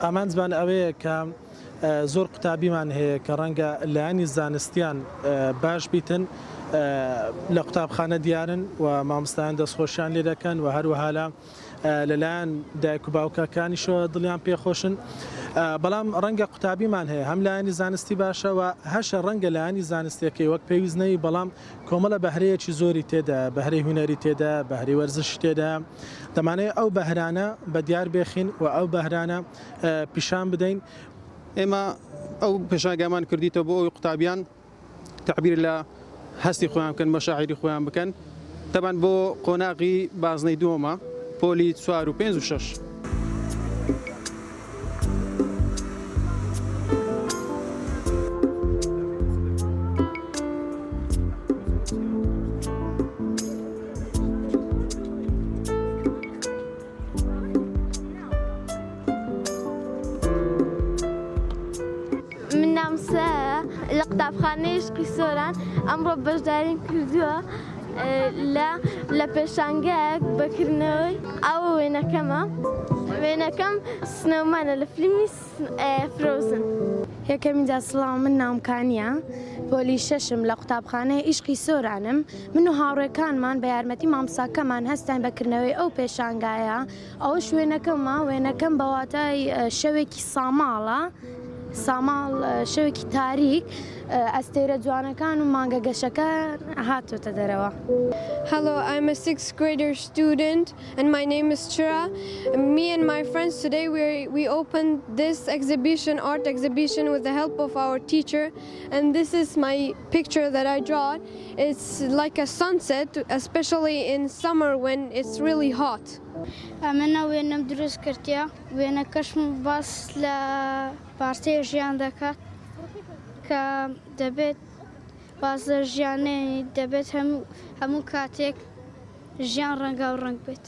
ئامان زمان ئەوەیە کە زۆر قوتابیمان هەیە کە ڕەنگە لایەنی زانستیان باش بیتن لە قوتابخانە دیارن و مامۆستایان دەستخۆشیان لێ دەکەن و هەروەها لەلایەن دایک و باوکەکانیشەوە دڵیان پێخۆشن بەڵام ڕەنگە قوتابیمان هەیە هەم لایەنی زانستی باشە و هەشە ڕەنگە لایەنی زانستیەکەی وەک پێویستنەی بەڵام کۆمەڵە بەهرەیەکی زۆری تێدا بەهرەی هونەری تێدا بەهرەی وەرزش تێدا دەمانەیە ئەو بەهرانە بە دیار بێخین و ئەو بەهرانە پیشان بدەین. ئێمە ئەو پێشنگامان کردیتەوە بۆ ئەوی قوتابیان تعبیر لە هەستی خۆیان بکەن بە شاعیری خۆیان بکەن تەبەن بۆ قۆناغی بازنەی دووەمە پۆلی 4 و 5 و 6. من نامسە لە قوتابخانەی عشقی سۆران ئەمڕۆ بەشداریم کردووە لە پێشانگەیەک بەکردنەوەی ئەوە وێنەکەم سنەومانە لە فیلمی فرۆزن. یەکەمیدا سڵاو من ناومکانیە پۆلی 6م لە قوتابخانەی عشقی سۆرانم من و هاوڕێکانمان بە یارمەتی مامۆستاکەمان هەستان بەکردنەوەی ئەو پێشانگایە ئەوە وێنەکەمە وێنەکەم بەواتای شەوێکی ساماڵە ساماڵ شەوێکی تاریک ئەستێرە جوانەکان و مانگە گەشەکە هاتوتە دەرەوە. Hello, I'm a 6th grader student and my name is Chira. Me and my friends today we opened this exhibition, art exhibition, with the help of our teacher, and this is my picture that I draw. It's like a sunset, especially in summer when it's really hot. ئەمە وێنەم دروست کردیە وێنەکەشم باس لە پارتەیە ژیان دەکات کە دەبێت بازە ژیانێنی دەبێت هەموو کاتێک ژیان ڕەنگا و ڕەنگ بێت.